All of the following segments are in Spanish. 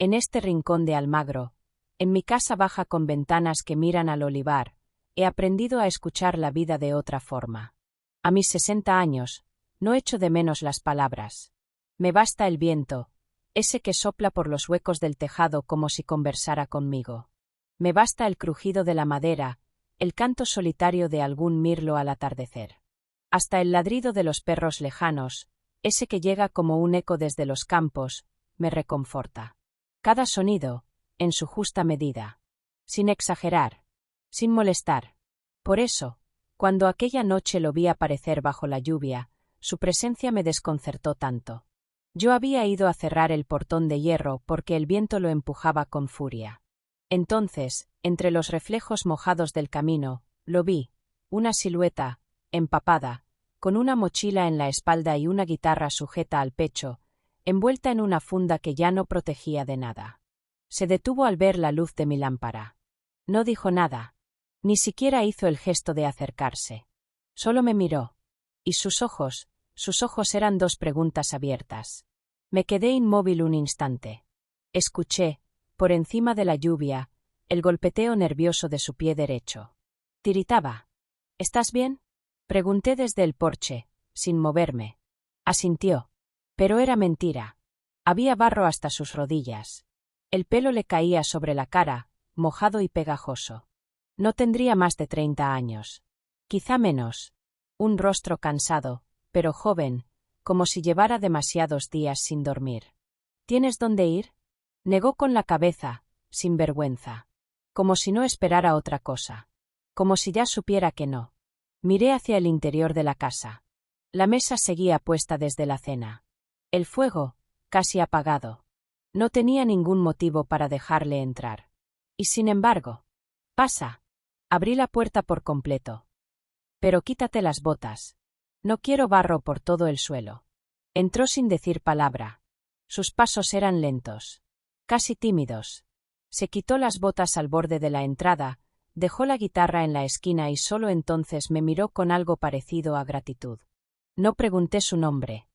En este rincón de Almagro, en mi casa baja con ventanas que miran al olivar, he aprendido a escuchar la vida de otra forma. A mis 60 años, no echo de menos las palabras. Me basta el viento, ese que sopla por los huecos del tejado como si conversara conmigo. Me basta el crujido de la madera, el canto solitario de algún mirlo al atardecer. Hasta el ladrido de los perros lejanos, ese que llega como un eco desde los campos, me reconforta. Cada sonido, en su justa medida. Sin exagerar. Sin molestar. Por eso, cuando aquella noche lo vi aparecer bajo la lluvia, su presencia me desconcertó tanto. Yo había ido a cerrar el portón de hierro porque el viento lo empujaba con furia. Entonces, entre los reflejos mojados del camino, lo vi, una silueta, empapada, con una mochila en la espalda y una guitarra sujeta al pecho, envuelta en una funda que ya no protegía de nada. Se detuvo al ver la luz de mi lámpara. No dijo nada. Ni siquiera hizo el gesto de acercarse. Solo me miró. Y sus ojos eran dos preguntas abiertas. Me quedé inmóvil un instante. Escuché, por encima de la lluvia, el golpeteo nervioso de su pie derecho. Tiritaba. ¿Estás bien? Pregunté desde el porche, sin moverme. Asintió. Pero era mentira. Había barro hasta sus rodillas. El pelo le caía sobre la cara, mojado y pegajoso. No tendría más de 30 años. Quizá menos. Un rostro cansado, pero joven, como si llevara demasiados días sin dormir. ¿Tienes dónde ir? Negó con la cabeza, sin vergüenza. Como si no esperara otra cosa. Como si ya supiera que no. Miré hacia el interior de la casa. La mesa seguía puesta desde la cena. El fuego, casi apagado. No tenía ningún motivo para dejarle entrar. Y sin embargo, «Pasa». Abrí la puerta por completo. «Pero quítate las botas. No quiero barro por todo el suelo». Entró sin decir palabra. Sus pasos eran lentos. Casi tímidos. Se quitó las botas al borde de la entrada, dejó la guitarra en la esquina y solo entonces me miró con algo parecido a gratitud. No pregunté su nombre.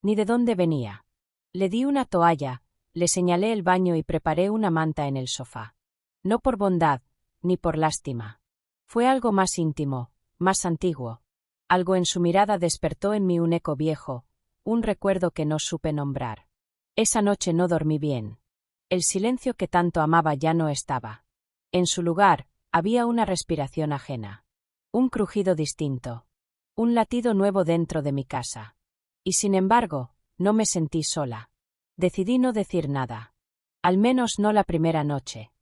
Ni de dónde venía. Le di una toalla, le señalé el baño y preparé una manta en el sofá. No por bondad, ni por lástima. Fue algo más íntimo, más antiguo. Algo en su mirada despertó en mí un eco viejo, un recuerdo que no supe nombrar. Esa noche no dormí bien. El silencio que tanto amaba ya no estaba. En su lugar, había una respiración ajena. Un crujido distinto. Un latido nuevo dentro de mi casa. Y sin embargo, no me sentí sola. Decidí no decir nada. Al menos no la primera noche.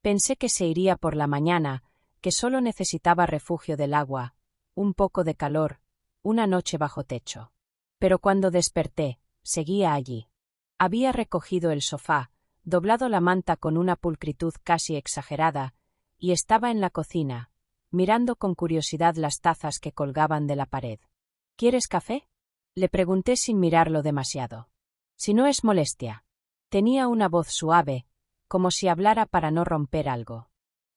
Pensé que se iría por la mañana, que solo necesitaba refugio del agua, un poco de calor, una noche bajo techo. Pero cuando desperté, seguía allí. Había recogido el sofá, doblado la manta con una pulcritud casi exagerada, y estaba en la cocina, mirando con curiosidad las tazas que colgaban de la pared. ¿Quieres café? Le pregunté sin mirarlo demasiado. Si no es molestia. Tenía una voz suave, como si hablara para no romper algo.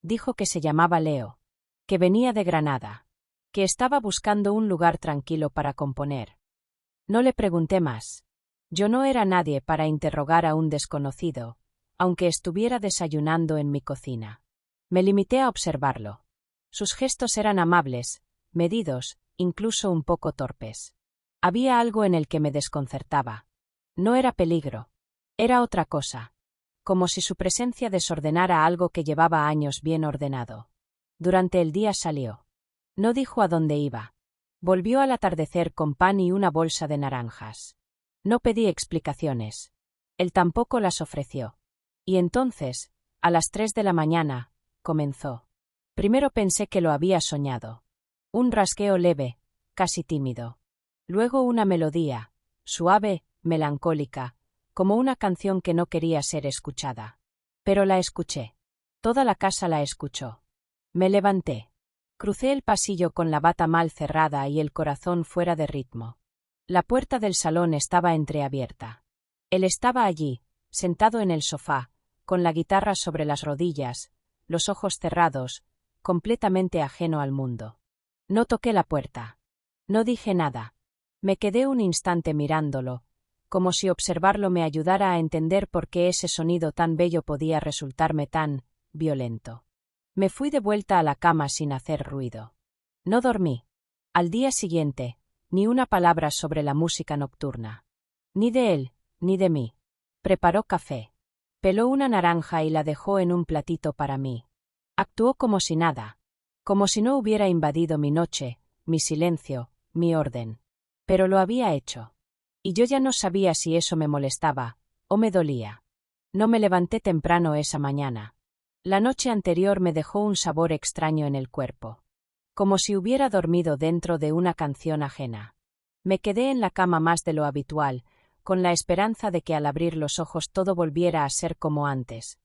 Dijo que se llamaba Leo, que venía de Granada, que estaba buscando un lugar tranquilo para componer. No le pregunté más. Yo no era nadie para interrogar a un desconocido, aunque estuviera desayunando en mi cocina. Me limité a observarlo. Sus gestos eran amables, medidos, incluso un poco torpes. Había algo en el que me desconcertaba. No era peligro. Era otra cosa. Como si su presencia desordenara algo que llevaba años bien ordenado. Durante el día salió. No dijo a dónde iba. Volvió al atardecer con pan y una bolsa de naranjas. No pedí explicaciones. Él tampoco las ofreció. Y entonces, a las 3 de la mañana, comenzó. Primero pensé que lo había soñado. Un rasgueo leve, casi tímido. Luego una melodía, suave, melancólica, como una canción que no quería ser escuchada. Pero la escuché. Toda la casa la escuchó. Me levanté. Crucé el pasillo con la bata mal cerrada y el corazón fuera de ritmo. La puerta del salón estaba entreabierta. Él estaba allí, sentado en el sofá, con la guitarra sobre las rodillas, los ojos cerrados, completamente ajeno al mundo. No toqué la puerta. No dije nada. Me quedé un instante mirándolo, como si observarlo me ayudara a entender por qué ese sonido tan bello podía resultarme tan violento. Me fui de vuelta a la cama sin hacer ruido. No dormí. Al día siguiente, ni una palabra sobre la música nocturna. Ni de él, ni de mí. Preparó café. Peló una naranja y la dejó en un platito para mí. Actuó como si nada. Como si no hubiera invadido mi noche, mi silencio, mi orden. Pero lo había hecho. Y yo ya no sabía si eso me molestaba, o me dolía. No me levanté temprano esa mañana. La noche anterior me dejó un sabor extraño en el cuerpo. Como si hubiera dormido dentro de una canción ajena. Me quedé en la cama más de lo habitual, con la esperanza de que al abrir los ojos todo volviera a ser como antes.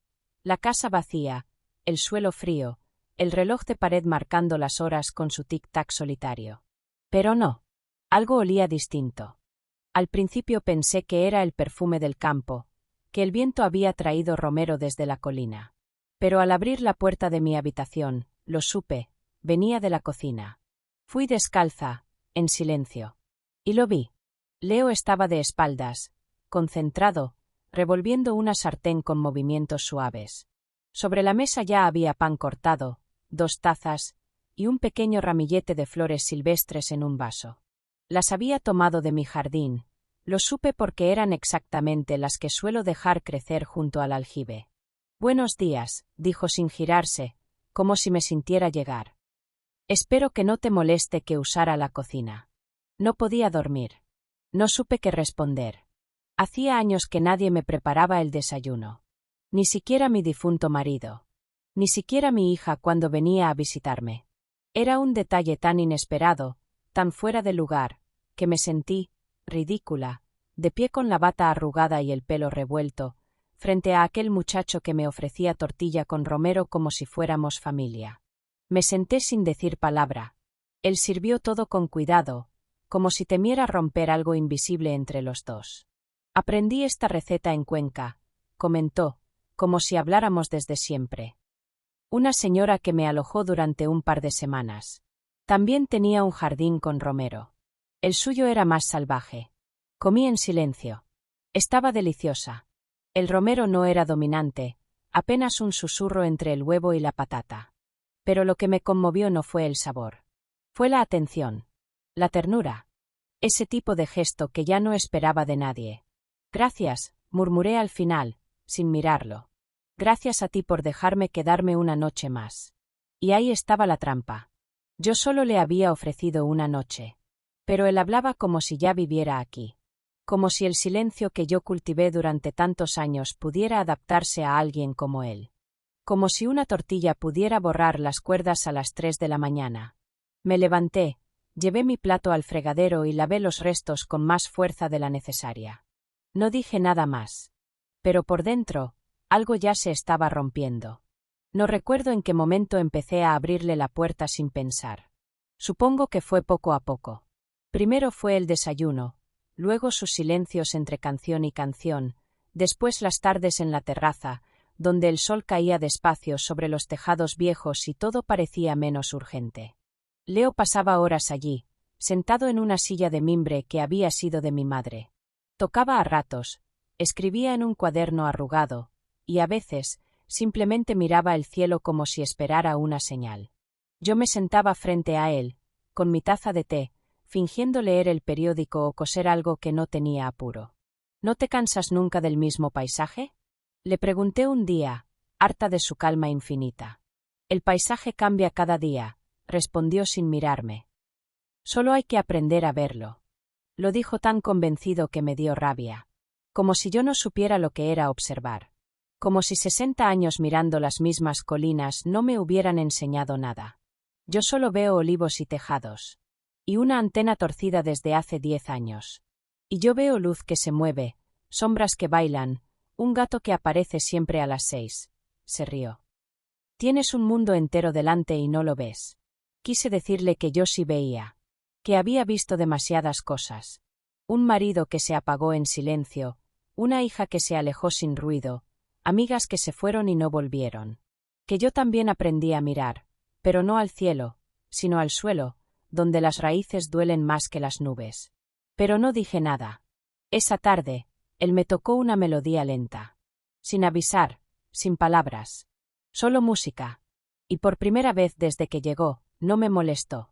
La casa vacía, el suelo frío, el reloj de pared marcando las horas con su tic-tac solitario. Pero no. Algo olía distinto. Al principio pensé que era el perfume del campo, que el viento había traído romero desde la colina. Pero al abrir la puerta de mi habitación, lo supe, venía de la cocina. Fui descalza, en silencio. Y lo vi. Leo estaba de espaldas, concentrado, revolviendo una sartén con movimientos suaves. Sobre la mesa ya había pan cortado, 2 tazas, y un pequeño ramillete de flores silvestres en un vaso. Las había tomado de mi jardín. Lo supe porque eran exactamente las que suelo dejar crecer junto al aljibe. «Buenos días», dijo sin girarse, como si me sintiera llegar. «Espero que no te moleste que usara la cocina». No podía dormir. No supe qué responder. Hacía años que nadie me preparaba el desayuno. Ni siquiera mi difunto marido. Ni siquiera mi hija cuando venía a visitarme. Era un detalle tan inesperado, tan fuera de lugar, que me sentí, ridícula, de pie con la bata arrugada y el pelo revuelto, frente a aquel muchacho que me ofrecía tortilla con romero como si fuéramos familia. Me senté sin decir palabra. Él sirvió todo con cuidado, como si temiera romper algo invisible entre los dos. «Aprendí esta receta en Cuenca», comentó, como si habláramos desde siempre. «Una señora que me alojó durante un par de semanas. También tenía un jardín con romero. El suyo era más salvaje. Comí en silencio. Estaba deliciosa. El romero no era dominante, apenas un susurro entre el huevo y la patata. Pero lo que me conmovió no fue el sabor. Fue la atención. La ternura. Ese tipo de gesto que ya no esperaba de nadie. «Gracias», murmuré al final, sin mirarlo. «Gracias a ti por dejarme quedarme una noche más». Y ahí estaba la trampa. Yo solo le había ofrecido una noche. Pero él hablaba como si ya viviera aquí. Como si el silencio que yo cultivé durante tantos años pudiera adaptarse a alguien como él. Como si una tortilla pudiera borrar las cuerdas a las 3 de la mañana. Me levanté, llevé mi plato al fregadero y lavé los restos con más fuerza de la necesaria. No dije nada más. Pero por dentro, algo ya se estaba rompiendo. No recuerdo en qué momento empecé a abrirle la puerta sin pensar. Supongo que fue poco a poco. Primero fue el desayuno, luego sus silencios entre canción y canción, después las tardes en la terraza, donde el sol caía despacio sobre los tejados viejos y todo parecía menos urgente. Leo pasaba horas allí, sentado en una silla de mimbre que había sido de mi madre. Tocaba a ratos, escribía en un cuaderno arrugado, y a veces, simplemente miraba el cielo como si esperara una señal. Yo me sentaba frente a él, con mi taza de té, fingiendo leer el periódico o coser algo que no tenía apuro. «¿No te cansas nunca del mismo paisaje?», le pregunté un día, harta de su calma infinita. «El paisaje cambia cada día», respondió sin mirarme. «Solo hay que aprender a verlo». Lo dijo tan convencido que me dio rabia. Como si yo no supiera lo que era observar. Como si 60 años mirando las mismas colinas no me hubieran enseñado nada. Yo solo veo olivos y tejados. Y una antena torcida desde hace 10 años. Y yo veo luz que se mueve, sombras que bailan, un gato que aparece siempre a las 6. Se rió. «Tienes un mundo entero delante y no lo ves». Quise decirle que yo sí veía. Que había visto demasiadas cosas. Un marido que se apagó en silencio, una hija que se alejó sin ruido, amigas que se fueron y no volvieron. Que yo también aprendí a mirar, pero no al cielo, sino al suelo, donde las raíces duelen más que las nubes. Pero no dije nada. Esa tarde, él me tocó una melodía lenta. Sin avisar, sin palabras. Solo música. Y por primera vez desde que llegó, no me molestó.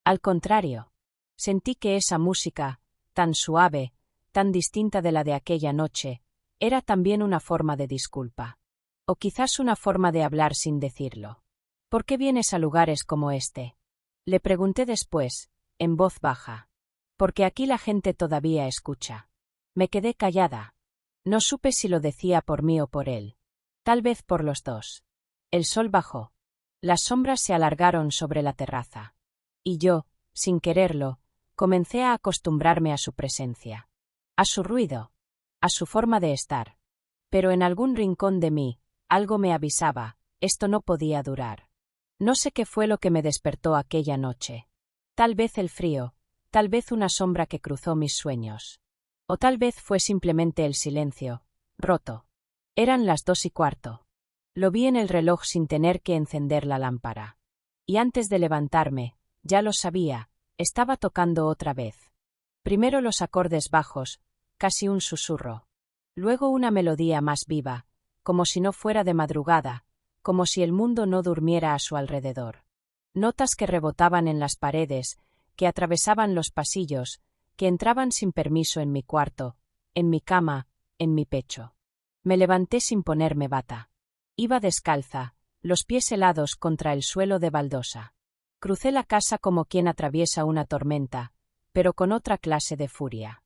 Al contrario. Sentí que esa música, tan suave, tan distinta de la de aquella noche, era también una forma de disculpa. O quizás una forma de hablar sin decirlo. ¿Por qué vienes a lugares como este? Le pregunté después, en voz baja. Porque aquí la gente todavía escucha. Me quedé callada. No supe si lo decía por mí o por él. Tal vez por los dos. El sol bajó. Las sombras se alargaron sobre la terraza. Y yo, sin quererlo, comencé a acostumbrarme a su presencia. A su ruido. A su forma de estar. Pero en algún rincón de mí, algo me avisaba, esto no podía durar. No sé qué fue lo que me despertó aquella noche. Tal vez el frío, tal vez una sombra que cruzó mis sueños. O tal vez fue simplemente el silencio, roto. Eran las 2:15. Lo vi en el reloj sin tener que encender la lámpara. Y antes de levantarme, ya lo sabía, estaba tocando otra vez. Primero los acordes bajos, casi un susurro. Luego una melodía más viva, como si no fuera de madrugada, como si el mundo no durmiera a su alrededor. Notas que rebotaban en las paredes, que atravesaban los pasillos, que entraban sin permiso en mi cuarto, en mi cama, en mi pecho. Me levanté sin ponerme bata. Iba descalza, los pies helados contra el suelo de baldosa. Crucé la casa como quien atraviesa una tormenta, pero con otra clase de furia.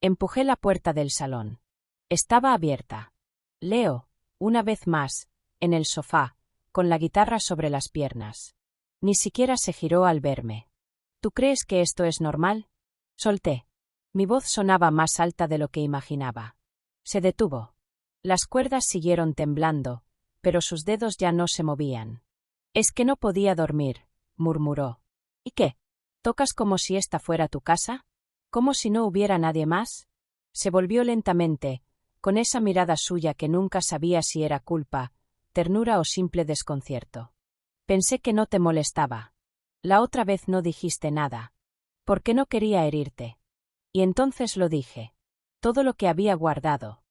Empujé la puerta del salón. Estaba abierta. Leo, una vez más, en el sofá, con la guitarra sobre las piernas. Ni siquiera se giró al verme. ¿Tú crees que esto es normal? Solté. Mi voz sonaba más alta de lo que imaginaba. Se detuvo. Las cuerdas siguieron temblando, pero sus dedos ya no se movían. Es que no podía dormir, murmuró. ¿Y qué? ¿Tocas como si esta fuera tu casa? ¿Como si no hubiera nadie más? Se volvió lentamente, con esa mirada suya que nunca sabía si era culpa, ternura o simple desconcierto. Pensé que no te molestaba. La otra vez no dijiste nada. Porque no quería herirte. Y entonces lo dije. Todo lo que había guardado.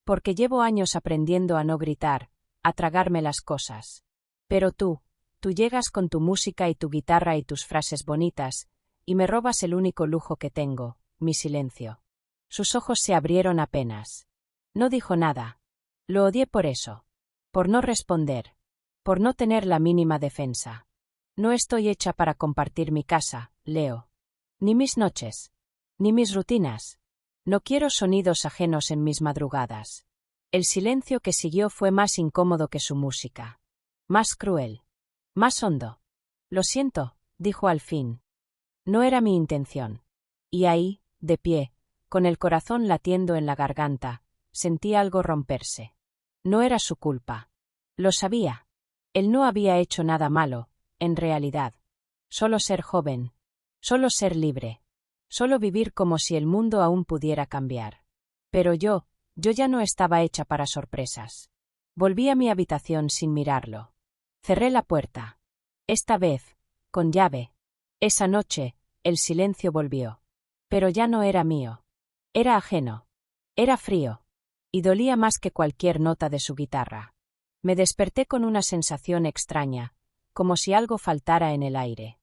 Porque llevo años aprendiendo a no gritar, a tragarme las cosas. Pero tú llegas con tu música y tu guitarra y tus frases bonitas, y me robas el único lujo que tengo, mi silencio. Sus ojos se abrieron apenas. No dijo nada. Lo odié por eso. Por no responder. Por no tener la mínima defensa. No estoy hecha para compartir mi casa, Leo. Ni mis noches. Ni mis rutinas. No quiero sonidos ajenos en mis madrugadas. El silencio que siguió fue más incómodo que su música. Más cruel. Más hondo. Lo siento, dijo al fin. No era mi intención. Y ahí, de pie, con el corazón latiendo en la garganta, sentí algo romperse. No era su culpa. Lo sabía. Él no había hecho nada malo, en realidad. Solo ser joven. Solo ser libre. Solo vivir como si el mundo aún pudiera cambiar. Pero yo ya no estaba hecha para sorpresas. Volví a mi habitación sin mirarlo. Cerré la puerta. Esta vez, con llave. Esa noche, el silencio volvió. Pero ya no era mío. Era ajeno. Era frío. Y dolía más que cualquier nota de su guitarra. Me desperté con una sensación extraña, como si algo faltara en el aire.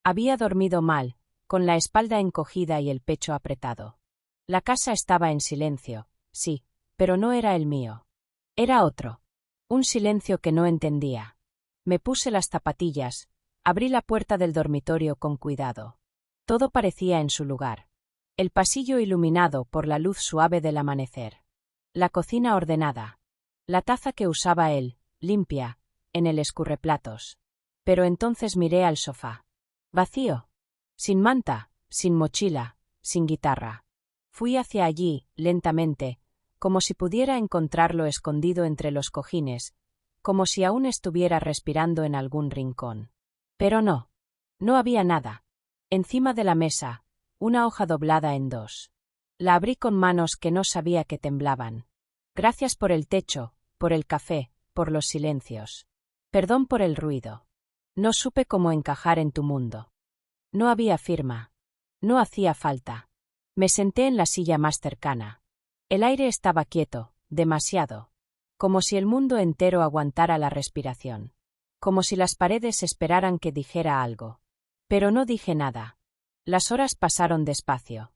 Había dormido mal, con la espalda encogida y el pecho apretado. La casa estaba en silencio, sí, pero no era el mío. Era otro. Un silencio que no entendía. Me puse las zapatillas, abrí la puerta del dormitorio con cuidado. Todo parecía en su lugar. El pasillo iluminado por la luz suave del amanecer. La cocina ordenada. La taza que usaba él, limpia, en el escurreplatos. Pero entonces miré al sofá. Vacío. Sin manta, sin mochila, sin guitarra. Fui hacia allí, lentamente, como si pudiera encontrarlo escondido entre los cojines, como si aún estuviera respirando en algún rincón. Pero no. No había nada. Encima de la mesa, una hoja doblada en dos. La abrí con manos que no sabía que temblaban. Gracias por el techo, por el café, por los silencios. Perdón por el ruido. No supe cómo encajar en tu mundo. No había firma. No hacía falta. Me senté en la silla más cercana. El aire estaba quieto, demasiado. Como si el mundo entero aguantara la respiración. Como si las paredes esperaran que dijera algo. Pero no dije nada. Las horas pasaron despacio.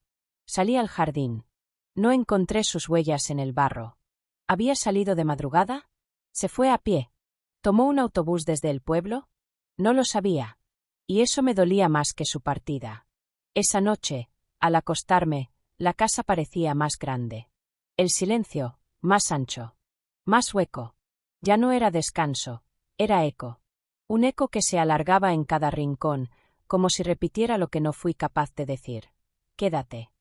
Salí al jardín. No encontré sus huellas en el barro. ¿Había salido de madrugada? ¿Se fue a pie? ¿Tomó un autobús desde el pueblo? No lo sabía. Y eso me dolía más que su partida. Esa noche, al acostarme, la casa parecía más grande. El silencio, más ancho. Más hueco. Ya no era descanso, era eco. Un eco que se alargaba en cada rincón, como si repitiera lo que no fui capaz de decir. Quédate.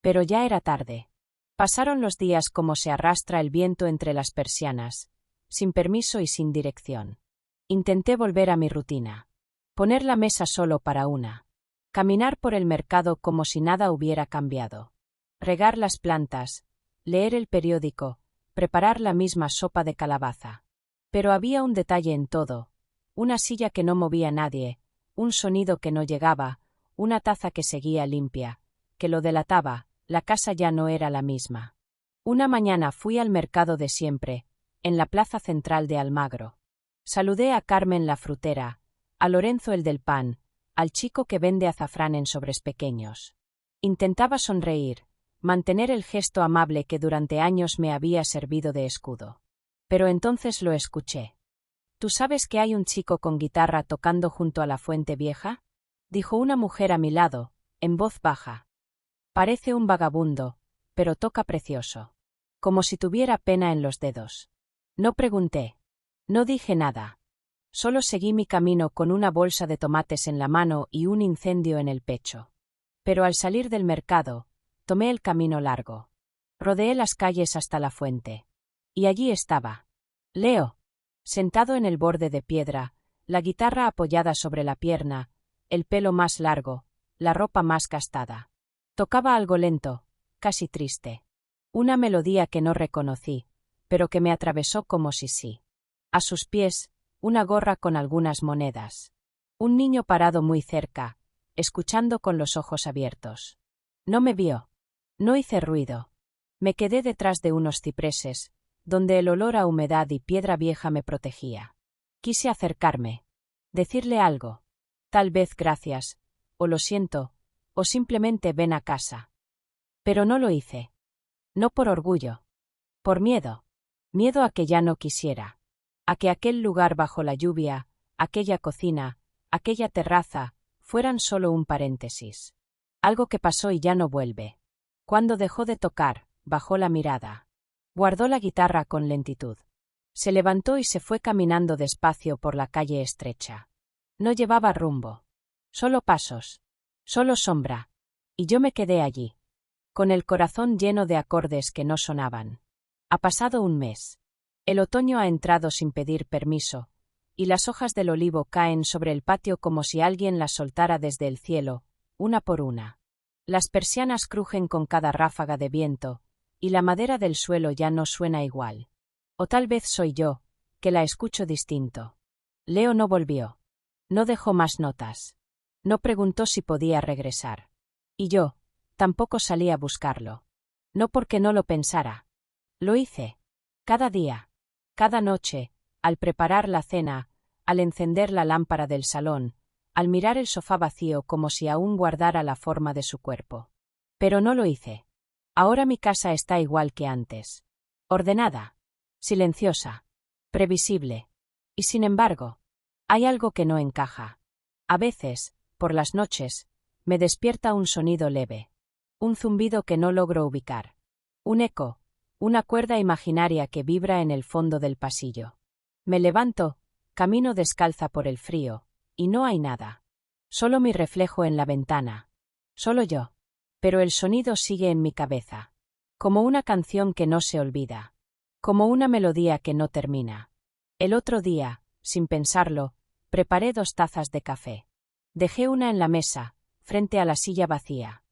Pero ya era tarde. Pasaron los días como se arrastra el viento entre las persianas, sin permiso y sin dirección. Intenté volver a mi rutina. Poner la mesa solo para una. Caminar por el mercado como si nada hubiera cambiado. Regar las plantas, leer el periódico, preparar la misma sopa de calabaza. Pero había un detalle en todo. Una silla que no movía a nadie, un sonido que no llegaba, una taza que seguía limpia, que lo delataba, la casa ya no era la misma. Una mañana fui al mercado de siempre, en la plaza central de Almagro. Saludé a Carmen la frutera, a Lorenzo el del pan, al chico que vende azafrán en sobres pequeños. Intentaba sonreír, mantener el gesto amable que durante años me había servido de escudo. Pero entonces lo escuché. ¿Tú sabes que hay un chico con guitarra tocando junto a la fuente vieja? Dijo una mujer a mi lado, en voz baja. Parece un vagabundo, pero toca precioso. Como si tuviera pena en los dedos. No pregunté. No dije nada. Solo seguí mi camino con una bolsa de tomates en la mano y un incendio en el pecho. Pero al salir del mercado, tomé el camino largo. Rodeé las calles hasta la fuente. Y allí estaba. Leo. Sentado en el borde de piedra, la guitarra apoyada sobre la pierna, el pelo más largo, la ropa más gastada. Tocaba algo lento, casi triste. Una melodía que no reconocí, pero que me atravesó como si sí. A sus pies, una gorra con algunas monedas. Un niño parado muy cerca, escuchando con los ojos abiertos. No me vio. No hice ruido. Me quedé detrás de unos cipreses, donde el olor a humedad y piedra vieja me protegía. Quise acercarme. Decirle algo. Tal vez gracias, o lo siento, o simplemente ven a casa. Pero no lo hice. No por orgullo. Por miedo. Miedo a que ya no quisiera. A que aquel lugar bajo la lluvia, aquella cocina, aquella terraza, fueran solo un paréntesis. Algo que pasó y ya no vuelve. Cuando dejó de tocar, bajó la mirada. Guardó la guitarra con lentitud. Se levantó y se fue caminando despacio por la calle estrecha. No llevaba rumbo. Solo pasos. Solo sombra. Y yo me quedé allí. Con el corazón lleno de acordes que no sonaban. Ha pasado un mes. El otoño ha entrado sin pedir permiso, y las hojas del olivo caen sobre el patio como si alguien las soltara desde el cielo, una por una. Las persianas crujen con cada ráfaga de viento, y la madera del suelo ya no suena igual. O tal vez soy yo, que la escucho distinto. Leo no volvió. No dejó más notas. No preguntó si podía regresar. Y yo, tampoco salí a buscarlo. No porque no lo pensara. Lo hice. Cada día. Cada noche, al preparar la cena, al encender la lámpara del salón, al mirar el sofá vacío como si aún guardara la forma de su cuerpo. Pero no lo hice. Ahora mi casa está igual que antes. Ordenada. Silenciosa. Previsible. Y sin embargo, hay algo que no encaja. A veces, por las noches, me despierta un sonido leve. Un zumbido que no logro ubicar. Un eco, una cuerda imaginaria que vibra en el fondo del pasillo. Me levanto, camino descalza por el frío, y no hay nada. Solo mi reflejo en la ventana. Solo yo. Pero el sonido sigue en mi cabeza. Como una canción que no se olvida. Como una melodía que no termina. El otro día, sin pensarlo, preparé 2 tazas de café. Dejé una en la mesa, frente a la silla vacía.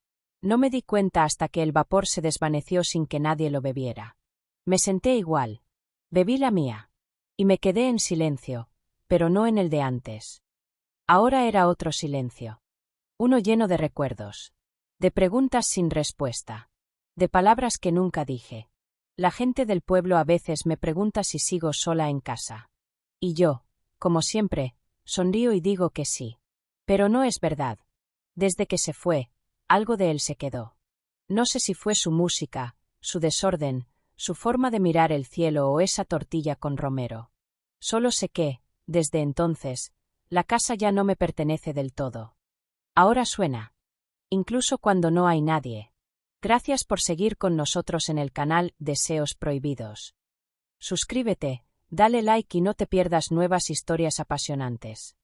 No me di cuenta hasta que el vapor se desvaneció sin que nadie lo bebiera. Me senté igual. Bebí la mía. Y me quedé en silencio, pero no en el de antes. Ahora era otro silencio. Uno lleno de recuerdos. De preguntas sin respuesta. De palabras que nunca dije. La gente del pueblo a veces me pregunta si sigo sola en casa. Y yo, como siempre, sonrío y digo que sí. Pero no es verdad. Desde que se fue, algo de él se quedó. No sé si fue su música, su desorden, su forma de mirar el cielo o esa tortilla con romero. Solo sé que, desde entonces, la casa ya no me pertenece del todo. Ahora suena. Incluso cuando no hay nadie. Gracias por seguir con nosotros en el canal Deseos Prohibidos. Suscríbete, dale like y no te pierdas nuevas historias apasionantes.